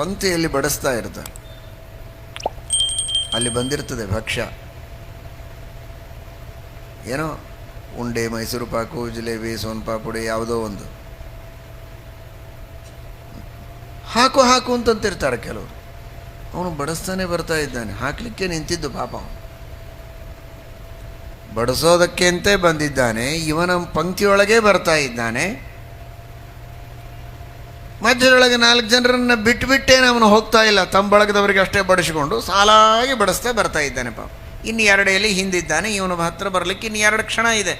ಪಂಕ್ತಿಯಲ್ಲಿ ಬಡಿಸ್ತಾ ಇರ್ತಾರೆ. ಅಲ್ಲಿ ಬಂದಿರ್ತದೆ ಭಕ್ಷ್ಯ, ಏನೋ ಉಂಡೆ, ಮೈಸೂರು ಪಾಕು, ಜಿಲೇಬಿ, ಸೋನ್ಪಾಪುಡಿ, ಯಾವುದೋ ಒಂದು ಹಾಕು ಹಾಕು ಅಂತಂತಿರ್ತಾರೆ ಕೆಲವರು. ಅವನು ಬಡಿಸ್ತಾನೆ ಬರ್ತಾ ಇದ್ದಾನೆ, ಹಾಕಲಿಕ್ಕೆ ನಿಂತಿದ್ದು ಪಾಪ. ಅವನು ಬಡಿಸೋದಕ್ಕೆ ಅಂತೇ ಬಂದಿದ್ದಾನೆ, ಇವನ ಪಂಕ್ತಿಯೊಳಗೆ ಬರ್ತಾ ಇದ್ದಾನೆ. ಮಧ್ಯದೊಳಗೆ 4 ಜನರನ್ನು ಬಿಟ್ಟೇನೆ ಅವನು ಹೋಗ್ತಾ ಇಲ್ಲ, ತಮ್ಮ ಬಳಗದವರಿಗೆ ಅಷ್ಟೇ ಬಡಿಸಿಕೊಂಡು ಸಾಲಾಗಿ ಬಡಿಸ್ತಾ ಬರ್ತಾ ಇದ್ದಾನೆ ಪಾಪ. ಇನ್ನು 2 ಎಲೆ ಹಿಂದಿದ್ದಾನೆ, ಇವನು ಹತ್ರ ಬರಲಿಕ್ಕೆ ಇನ್ನು 2 ಕ್ಷಣ ಇದೆ.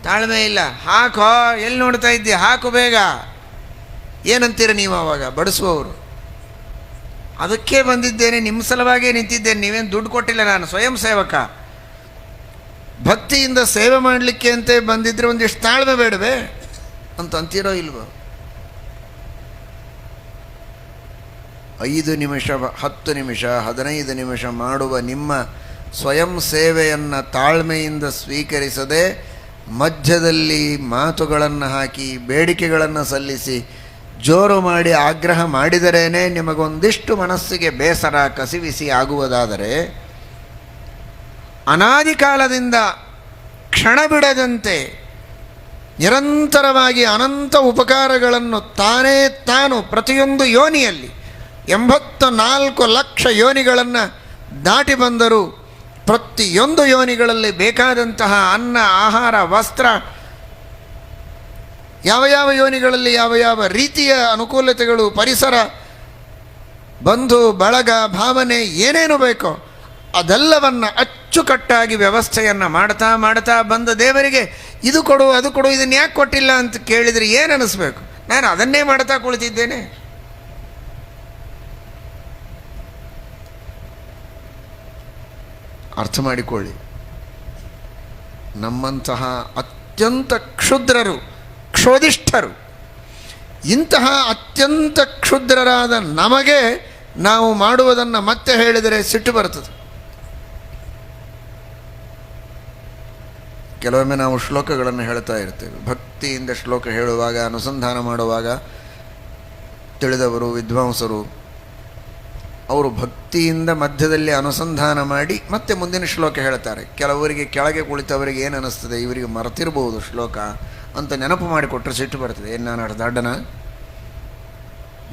ತಾಳ್ಮೆ ಇಲ್ಲ. ಹಾಕೋ, ಎಲ್ಲಿ ನೋಡ್ತಾ ಇದ್ದೀಯ, ಹಾಕು ಬೇಗ. ಏನಂತೀರ ನೀವು ಆವಾಗ ಬಡಿಸುವವರು? ಅದಕ್ಕೆ ಬಂದಿದ್ದೇನೆ, ನಿಮ್ಮ ಸಲುವಾಗೇ ನಿಂತಿದ್ದೇನೆ, ನೀವೇನು ದುಡ್ಡು ಕೊಟ್ಟಿಲ್ಲ, ನಾನು ಸ್ವಯಂ ಸೇವಕ. ಭಕ್ತಿಯಿಂದ ಸೇವೆ ಮಾಡಲಿಕ್ಕೆ ಅಂತ ಬಂದಿದ್ರೆ ಒಂದಿಷ್ಟು ತಾಳ್ಮೆ ಬೇಡವೇ ಅಂತ ಅಂತೀರೋ ಇಲ್ವೋ? 5 ನಿಮಿಷ, 10 ನಿಮಿಷ, 15 ನಿಮಿಷ ಮಾಡುವ ನಿಮ್ಮ ಸ್ವಯಂ ಸೇವೆಯನ್ನು ತಾಳ್ಮೆಯಿಂದ ಸ್ವೀಕರಿಸದೆ ಮಧ್ಯದಲ್ಲಿ ಮಾತುಗಳನ್ನು ಹಾಕಿ ಬೇಡಿಕೆಗಳನ್ನು ಸಲ್ಲಿಸಿ ಜೋರು ಮಾಡಿ ಆಗ್ರಹ ಮಾಡಿದರೇನೆ ನಿಮಗೊಂದಿಷ್ಟು ಮನಸ್ಸಿಗೆ ಬೇಸರ, ಕಸಿವಿಸಿ ಆಗುವುದಾದರೆ, ಅನಾದಿ ಕಾಲದಿಂದ ಕ್ಷಣ ಬಿಡದಂತೆ ನಿರಂತರವಾಗಿ ಅನಂತ ಉಪಕಾರಗಳನ್ನು ತಾನು ಪ್ರತಿಯೊಂದು ಯೋನಿಯಲ್ಲಿ 84 ಲಕ್ಷ ಯೋನಿಗಳನ್ನು ದಾಟಿ ಬಂದರೂ ಪ್ರತಿಯೊಂದು ಯೋನಿಗಳಲ್ಲಿ ಬೇಕಾದಂತಹ ಅನ್ನ, ಆಹಾರ, ವಸ್ತ್ರ, ಯಾವ ಯೋನಿಗಳಲ್ಲಿ ಯಾವ ರೀತಿಯ ಅನುಕೂಲತೆಗಳು, ಪರಿಸರ, ಬಂಧು ಬಳಗ, ಭಾವನೆ ಏನೇನು ಬೇಕೋ ಅದೆಲ್ಲವನ್ನು ಅಚ್ಚುಕಟ್ಟಾಗಿ ವ್ಯವಸ್ಥೆಯನ್ನು ಮಾಡ್ತಾ ಬಂದ ದೇವರಿಗೆ ಇದು ಕೊಡು, ಅದು ಕೊಡು, ಇದನ್ನು ಯಾಕೆ ಕೊಟ್ಟಿಲ್ಲ ಅಂತ ಕೇಳಿದರೆ ಏನು ಅನ್ನಿಸ್ಬೇಕು? ನಾನು ಅದನ್ನೇ ಮಾಡ್ತಾ ಕುಳಿತಿದ್ದೇನೆ. ಅರ್ಥ ಮಾಡಿಕೊಳ್ಳಿ, ನಮ್ಮಂತಹ ಅತ್ಯಂತ ಕ್ಷುದ್ರರು, ಕ್ಷೋಧಿಷ್ಠರು, ಇಂತಹ ಅತ್ಯಂತ ಕ್ಷುದ್ರರಾದ ನಮಗೆ ನಾವು ಮಾಡುವುದನ್ನು ಮತ್ತೆ ಹೇಳಿದರೆ ಸಿಟ್ಟು ಬರ್ತದೆ. ಕೆಲವೊಮ್ಮೆ ನಾವು ಶ್ಲೋಕಗಳನ್ನು ಹೇಳ್ತಾ ಇರ್ತೇವೆ. ಭಕ್ತಿಯಿಂದ ಶ್ಲೋಕ ಹೇಳುವಾಗ, ಅನುಸಂಧಾನ ಮಾಡುವಾಗ ತಿಳಿದವರು, ವಿದ್ವಾಂಸರು ಅವರು ಭಕ್ತಿಯಿಂದ ಮಧ್ಯದಲ್ಲಿ ಅನುಸಂಧಾನ ಮಾಡಿ ಮತ್ತೆ ಮುಂದಿನ ಶ್ಲೋಕ ಹೇಳ್ತಾರೆ. ಕೆಲವರಿಗೆ ಕೆಳಗೆ ಕುಳಿತವರಿಗೆ ಏನು ಅನ್ನಿಸ್ತದೆ, ಇವರಿಗೆ ಮರೆತಿರ್ಬೋದು ಶ್ಲೋಕ ಅಂತ ನೆನಪು ಮಾಡಿಕೊಟ್ರೆ ಸಿಟ್ಟು ಬರ್ತದೆ. ಏನು ನಾನು ಅಡ್ಡಾಡನ,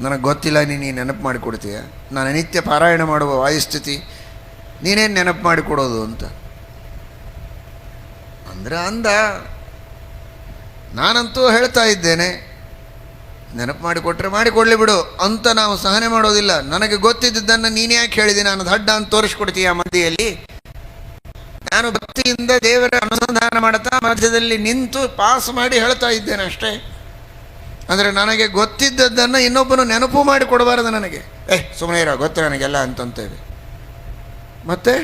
ನನಗೆ ಗೊತ್ತಿಲ್ಲ, ನೀನು ನೆನಪು ಮಾಡಿಕೊಡ್ತೀಯ, ನಾನು ನಿತ್ಯ ಪಾರಾಯಣ ಮಾಡುವ ವಾಯುಸ್ಥಿತಿ ನೀನೇನು ನೆನಪು ಮಾಡಿಕೊಡೋದು ಅಂತ ಅಂದರೆ ನಾನಂತೂ ಹೇಳ್ತಾ ಇದ್ದೇನೆ, ನೆನಪು ಮಾಡಿಕೊಟ್ರೆ ಮಾಡಿಕೊಳ್ಳಿ ಬಿಡು ಅಂತ ನಾವು ಸಹನೆ ಮಾಡೋದಿಲ್ಲ. ನನಗೆ ಗೊತ್ತಿದ್ದದ್ದನ್ನು ನೀನು ಯಾಕೆ ಹೇಳಿದೆ, ನಾನು ದಡ್ಡ ಅಂತ ತೋರಿಸ್ಕೊಡ್ತೀಯ ಮಧ್ಯೆಯಲ್ಲಿ? ನಾನು ಭಕ್ತಿಯಿಂದ ದೇವರ ಅನುಸಂಧಾನ ಮಾಡ್ತಾ ಮಧ್ಯದಲ್ಲಿ ನಿಂತು ಪಾಸ್ ಮಾಡಿ ಹೇಳ್ತಾ ಇದ್ದೇನೆ ಅಷ್ಟೇ. ಅಂದರೆ ನನಗೆ ಗೊತ್ತಿದ್ದದ್ದನ್ನು ಇನ್ನೊಬ್ಬನು ನೆನಪು ಮಾಡಿ ಕೊಡಬಾರದು ನನಗೆ. ಸುಮ್ಮನೆ ಇರೋ, ಗೊತ್ತು ನನಗೆಲ್ಲ ಅಂತಂತೇವೆ. ಮತ್ತೆ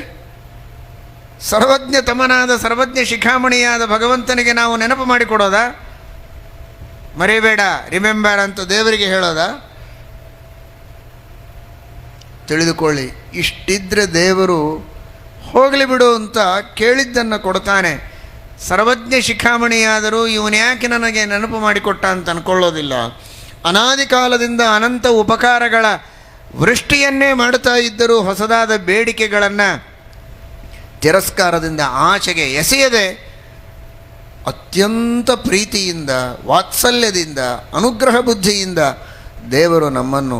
ಸರ್ವಜ್ಞ ತಮನಾದ ಸರ್ವಜ್ಞ ಶಿಖಾಮಣಿಯಾದ ಭಗವಂತನಿಗೆ ನಾವು ನೆನಪು ಮಾಡಿಕೊಡೋದಾ? ಮರಿಬೇಡ, ರಿಮೆಂಬರ್ ಅಂತ ದೇವರಿಗೆ ಹೇಳೋದಾ? ತಿಳಿದುಕೊಳ್ಳಿ, ಇಷ್ಟಿದ್ರೆ ದೇವರು ಹೋಗಲಿ ಬಿಡು ಅಂತ ಕೇಳಿದ್ದನ್ನು ಕೊಡ್ತಾನೆ. ಸರ್ವಜ್ಞ ಶಿಖಾಮಣಿಯಾದರೂ ಇವನ್ಯಾಕೆ ನನಗೆ ನೆನಪು ಮಾಡಿಕೊಟ್ಟ ಅಂತ ಅಂದ್ಕೊಳ್ಳೋದಿಲ್ಲ. ಅನಾದಿ ಕಾಲದಿಂದ ಅನಂತ ಉಪಕಾರಗಳ ವೃಷ್ಟಿಯನ್ನೇ ಮಾಡ್ತಾ ಇದ್ದರೂ ಹೊಸದಾದ ಬೇಡಿಕೆಗಳನ್ನು ತಿರಸ್ಕಾರದಿಂದ ಆಚೆಗೆ ಎಸೆಯದೆ ಅತ್ಯಂತ ಪ್ರೀತಿಯಿಂದ, ವಾತ್ಸಲ್ಯದಿಂದ, ಅನುಗ್ರಹ ಬುದ್ಧಿಯಿಂದ ದೇವರು ನಮ್ಮನ್ನು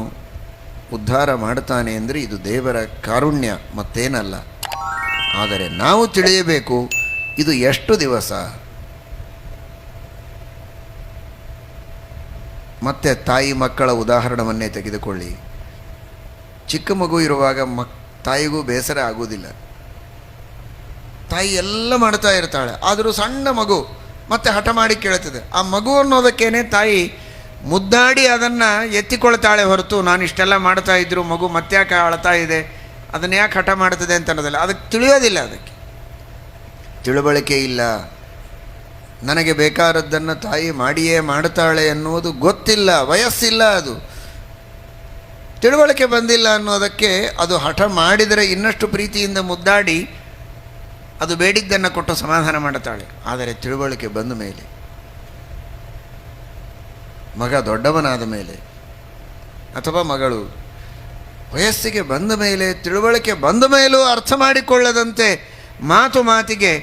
ಉದ್ಧಾರ ಮಾಡ್ತಾನೆ ಅಂದರೆ ಇದು ದೇವರ ಕಾರುಣ್ಯ, ಮತ್ತೇನಲ್ಲ. ಆದರೆ ನಾವು ತಿಳಿಯಬೇಕು, ಇದು ಎಷ್ಟು ದಿವಸ. ಮತ್ತೆ ತಾಯಿ ಮಕ್ಕಳ ಉದಾಹರಣವನ್ನೇ ತೆಗೆದುಕೊಳ್ಳಿ. ಚಿಕ್ಕ ಮಗು ಇರುವಾಗ ತಾಯಿಗೂ ಬೇಸರ ಆಗುವುದಿಲ್ಲ. ತಾಯಿ ಎಲ್ಲ ಮಾಡ್ತಾ ಇರ್ತಾಳೆ, ಆದರೂ ಸಣ್ಣ ಮಗು ಮತ್ತೆ ಹಠ ಮಾಡಿ ಕೇಳ್ತದೆ. ಆ ಮಗು ಅನ್ನೋದಕ್ಕೇನೆ ತಾಯಿ ಮುದ್ದಾಡಿ ಅದನ್ನು ಎತ್ತಿಕೊಳ್ತಾಳೆ ಹೊರತು, ನಾನು ಇಷ್ಟೆಲ್ಲ ಮಾಡ್ತಾ ಇದ್ರು ಮಗು ಮತ್ತೆ ಯಾಕೆ ಅಳ್ತಾ ಇದೆ, ಅದನ್ನು ಯಾಕೆ ಹಠ ಮಾಡ್ತದೆ ಅಂತ ಅನ್ನೋದಿಲ್ಲ. ಅದಕ್ಕೆ ತಿಳಿಯೋದಿಲ್ಲ, ಅದಕ್ಕೆ ತಿಳುವಳಿಕೆ ಇಲ್ಲ. ನನಗೆ ಬೇಕಾದದ್ದನ್ನು ತಾಯಿ ಮಾಡಿಯೇ ಮಾಡ್ತಾಳೆ ಅನ್ನೋದು ಗೊತ್ತಿಲ್ಲ, ವಯಸ್ಸಿಲ್ಲ, ಅದು ತಿಳುವಳಿಕೆ ಬಂದಿಲ್ಲ ಅನ್ನೋದಕ್ಕೆ ಅದು ಹಠ ಮಾಡಿದರೆ ಇನ್ನಷ್ಟು ಪ್ರೀತಿಯಿಂದ ಮುದ್ದಾಡಿ ಅದು ಬೇಡಿದ್ದನ್ನು ಕೊಟ್ಟು ಸಮಾಧಾನ ಮಾಡುತ್ತಾಳೆ. ಆದರೆ ತಿಳುವಳಿಕೆ ಬಂದ ಮೇಲೆ, ಮಗ ದೊಡ್ಡವನಾದ ಮೇಲೆ ಅಥವಾ ಮಗಳು ವಯಸ್ಸಿಗೆ ಬಂದ ಮೇಲೆ, ತಿಳುವಳಿಕೆ ಬಂದ ಮೇಲೂ ಅರ್ಥ ಮಾಡಿಕೊಳ್ಳದಂತೆ ಮಾತು ಮಾತಿಗೆ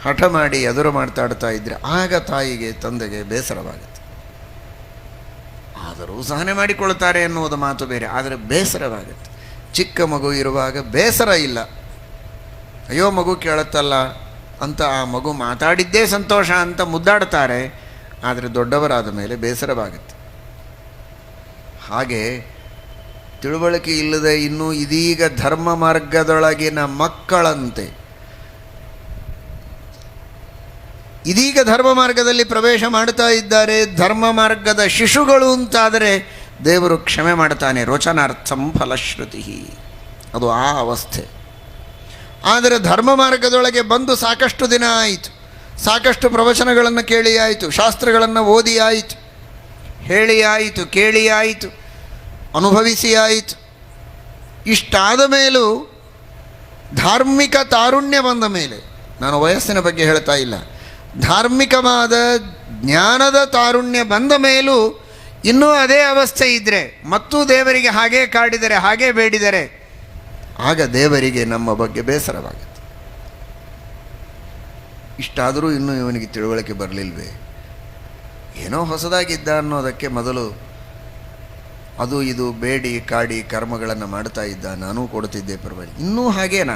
ಹಠ ಮಾಡಿ ಎದುರು ಮಾತಾಡ್ತಾ ಇದ್ದರೆ ಆಗ ತಾಯಿಗೆ ತಂದೆಗೆ ಬೇಸರವಾಗುತ್ತೆ. ಆದರೂ ಸಹನೆ ಮಾಡಿಕೊಳ್ತಾರೆ ಎನ್ನುವುದು ಮಾತು ಬೇರೆ, ಆದರೆ ಬೇಸರವಾಗುತ್ತೆ. ಚಿಕ್ಕ ಮಗು ಇರುವಾಗ ಬೇಸರ ಇಲ್ಲ, ಅಯ್ಯೋ ಮಗು ಕೇಳುತ್ತಲ್ಲ ಅಂತ ಆ ಮಗು ಮಾತಾಡಿದ್ದೇ ಸಂತೋಷ ಅಂತ ಮುದ್ದಾಡ್ತಾರೆ. ಆದರೆ ದೊಡ್ಡವರಾದ ಮೇಲೆ ಬೇಸರವಾಗುತ್ತೆ. ಹಾಗೆ ತಿಳುವಳಿಕೆ ಇಲ್ಲದೆ ಇನ್ನೂ ಇದೀಗ ಧರ್ಮ ಮಾರ್ಗದೊಳಗಿನ ಮಕ್ಕಳಂತೆ, ಇದೀಗ ಧರ್ಮ ಮಾರ್ಗದಲ್ಲಿ ಪ್ರವೇಶ ಮಾಡ್ತಾ ಇದ್ದಾರೆ, ಧರ್ಮ ಮಾರ್ಗದ ಶಿಶುಗಳು ಅಂತಾದರೆ ದೇವರು ಕ್ಷಮೆ ಮಾಡ್ತಾನೆ. ರೋಚನಾರ್ಥಂ ಫಲಶ್ರುತಿ, ಅದು ಆ ಅವಸ್ಥೆ. ಆದರೆ ಧರ್ಮ ಮಾರ್ಗದೊಳಗೆ ಬಂದು ಸಾಕಷ್ಟು ದಿನ ಆಯಿತು, ಸಾಕಷ್ಟು ಪ್ರವಚನಗಳನ್ನು ಕೇಳಿ ಆಯಿತು, ಶಾಸ್ತ್ರಗಳನ್ನು ಓದಿ ಆಯಿತು, ಹೇಳಿ ಆಯಿತು, ಕೇಳಿ ಆಯಿತು, ಅನುಭವಿಸಿ ಆಯಿತು. ಇಷ್ಟಾದ ಮೇಲೂ ಧಾರ್ಮಿಕ ತಾರುಣ್ಯ ಬಂದ ಮೇಲೆ, ನಾನು ವಯಸ್ಸಿನ ಬಗ್ಗೆ ಹೇಳ್ತಾ ಇಲ್ಲ, ಧಾರ್ಮಿಕವಾದ ಜ್ಞಾನದ ತಾರುಣ್ಯ ಬಂದ ಮೇಲೂ ಇನ್ನೂ ಅದೇ ಅವಸ್ಥೆ ಇದ್ದರೆ, ಮತ್ತೂ ದೇವರಿಗೆ ಹಾಗೇ ಕಾಡಿದರೆ, ಹಾಗೇ ಬೇಡಿದರೆ, ಆಗ ದೇವರಿಗೆ ನಮ್ಮ ಬಗ್ಗೆ ಬೇಸರವಾಗುತ್ತೆ. ಇಷ್ಟಾದರೂ ಇನ್ನೂ ಇವನಿಗೆ ತಿಳುವಳಿಕೆ ಬರಲಿಲ್ವೇ, ಏನೋ ಹೊಸದಾಗಿದ್ದ ಅನ್ನೋದಕ್ಕೆ ಮೊದಲು ಅದು ಇದು ಬೇಡಿ ಕಾಡಿ ಕರ್ಮಗಳನ್ನು ಮಾಡ್ತಾ ಇದ್ದ, ನಾನೂ ಕೊಡ್ತಿದ್ದೆ ಪರವಾಗಿ. ಇನ್ನೂ ಹಾಗೇನಾ?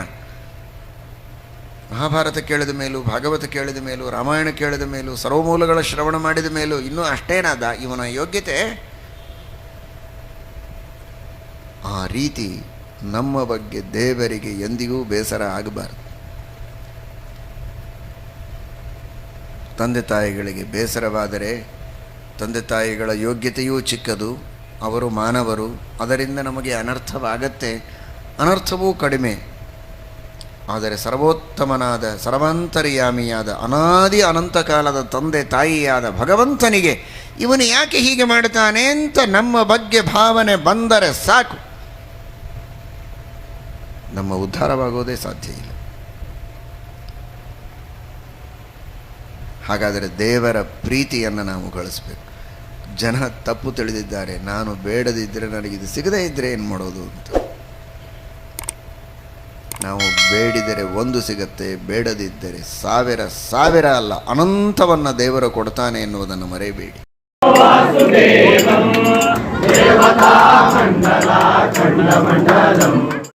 ಮಹಾಭಾರತ ಕೇಳಿದ ಮೇಲೂ, ಭಾಗವತ ಕೇಳಿದ ಮೇಲೂ, ರಾಮಾಯಣ ಕೇಳಿದ ಮೇಲೂ, ಸರ್ವಮೂಲಗಳ ಶ್ರವಣ ಮಾಡಿದ ಮೇಲೂ ಇನ್ನೂ ಅಷ್ಟೇನಾದ ಇವನ ಯೋಗ್ಯತೆ? ಆ ರೀತಿ ನಮ್ಮ ಬಗ್ಗೆ ದೇವರಿಗೆ ಎಂದಿಗೂ ಬೇಸರ ಆಗಬಾರದು. ತಂದೆ ತಾಯಿಗಳಿಗೆ ಬೇಸರವಾದರೆ ತಂದೆ ತಾಯಿಗಳ ಯೋಗ್ಯತೆಯೂ ಚಿಕ್ಕದು, ಅವರು ಮಾನವರು, ಅದರಿಂದ ನಮಗೆ ಅನರ್ಥವಾಗತ್ತೆ, ಅನರ್ಥವೂ ಕಡಿಮೆ. ಆದರೆ ಸರ್ವೋತ್ತಮನಾದ ಸರ್ವಾಂತರ್ಯಾಮಿಯಾದ ಅನಾದಿ ಅನಂತ ಕಾಲದ ತಂದೆ ತಾಯಿಯಾದ ಭಗವಂತನಿಗೆ ಇವನು ಯಾಕೆ ಹೀಗೆ ಮಾಡ್ತಾನೆ ಅಂತ ನಮ್ಮ ಬಗ್ಗೆ ಭಾವನೆ ಬಂದರೆ ಸಾಕು, ನಮ್ಮ ಉದ್ಧಾರವಾಗೋದೇ ಸಾಧ್ಯ ಇಲ್ಲ. ಹಾಗಾದರೆ ದೇವರ ಪ್ರೀತಿಯನ್ನು ನಾವು ಗಳಿಸಬೇಕು. ಜನ ತಪ್ಪು ತಿಳಿದಿದ್ದಾರೆ, ನಾನು ಬೇಡದಿದ್ದರೆ ನನಗಿದು ಸಿಗದೇ ಇದ್ದರೆ ಏನು ಮಾಡೋದು ಅಂತ. ನಾವು ಬೇಡಿದರೆ ಒಂದು ಸಿಗತ್ತೆ, ಬೇಡದಿದ್ದರೆ ಸಾವಿರ ಸಾವಿರ ಅಲ್ಲ ಅನಂತವನ್ನು ದೇವರು ಕೊಡ್ತಾನೆ ಎನ್ನುವುದನ್ನು ಮರೆಯಬೇಡಿ.